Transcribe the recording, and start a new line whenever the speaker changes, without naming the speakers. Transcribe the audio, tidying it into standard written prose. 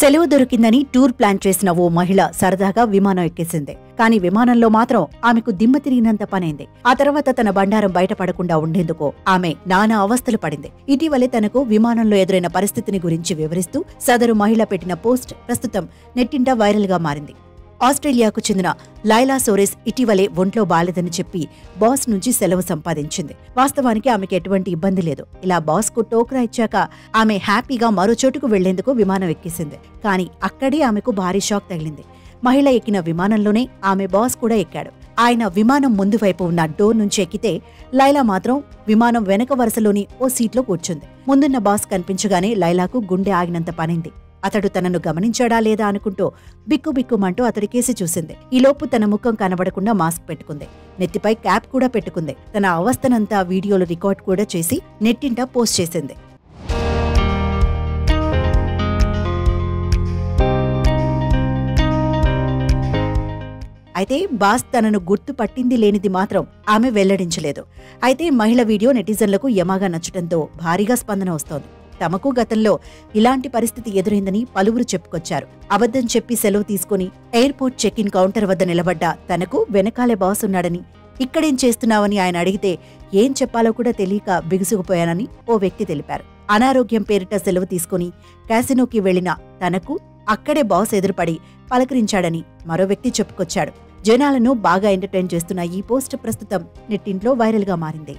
సెలవు దొరికిందని tour plan చేసిన ఓ మహిళ సరదాగా విమానం ఎక్కేసింది. కానీ విమానంలో మాత్రం ఆమెకు దిమ్మ తిరిగినంత పనైంది. ఆ తర్వాత తన బండారం బయటపడకుండా ఉండేందుకు ఆమె నానా అవస్థలు పడింది. ఇటీవలే తనకు విమానంలో ఎదురైన పరిస్థితిని గురించి వివరిస్తూ సదరు మహిళ పెట్టిన పోస్ట్ ప్రస్తుతం నెట్టింట వైరల్ గా మారింది. ఆస్ట్రేలియాకు చెందిన లైలా సోరెస్ ఇటీవలే ఒంట్లో బాలేదని చెప్పి బాస్ నుంచి సెలవు సంపాదించింది. వాస్తవానికి ఆమెకి ఎటువంటి ఇబ్బంది లేదు. ఇలా బాస్ కు టోక్రా ఇచ్చాక ఆమె హ్యాపీగా మరో చోటుకు వెళ్లేందుకు విమానం ఎక్కేసింది. కానీ అక్కడే ఆమెకు భారీ షాక్ తగిలింది. మహిళ ఎక్కిన విమానంలోనే ఆమె బాస్ కూడా ఎక్కాడు. ఆయన విమానం ముందు వైపు ఉన్న డోర్ నుంచి ఎక్కితే లైలా మాత్రం విమానం వెనక వరుసలోని ఓ సీట్లో కూర్చుంది. ముందున్న బాస్ కనిపించగానే లైలాకు గుండె ఆగినంత పనింది. అతడు తనను గమనించాడా లేదా అనుకుంటూ బిక్కుబిక్కుమంటూ అతడి కేసి చూసింది. ఈలోపు తన ముఖం కనబడకుండా మాస్క్ పెట్టుకుంది. నెత్తిపై క్యాప్ కూడా పెట్టుకుంది. తన అవస్థనంతా వీడియోలు రికార్డ్ కూడా చేసి నెట్టింట పోస్ట్ చేసింది. అయితే బాస్ తనను గుర్తు పట్టింది లేనిది మాత్రం ఆమె వెల్లడించలేదు. అయితే మహిళ వీడియో నెటిజన్లకు యమాగా నచ్చటంతో భారీగా స్పందన వస్తోంది. తమకు గతంలో ఇలాంటి పరిస్థితి ఎదురైందని పలువురు చెప్పుకొచ్చారు. అబద్ధం చెప్పి సెలవు తీసుకుని ఎయిర్పోర్ట్ చెక్ ఇన్ కౌంటర్ వద్ద నిలబడ్డ తనకు వెనకాలే బాస్ ఉన్నాడని, ఇక్కడేం చేస్తున్నావని ఆయన అడిగితే ఏం చెప్పాలో కూడా తెలియక బిగుసుకుపోయానని ఓ వ్యక్తి తెలిపారు. అనారోగ్యం పేరిట సెలవు తీసుకుని క్యాసినోకి వెళ్లిన తనకు అక్కడే బాస్ ఎదురుపడి పలకరించాడని మరో వ్యక్తి చెప్పుకొచ్చాడు. జనాలను బాగా ఎంటర్టైన్ చేస్తున్న ఈ పోస్ట్ ప్రస్తుతం నెట్టింట్లో వైరల్ గా మారింది.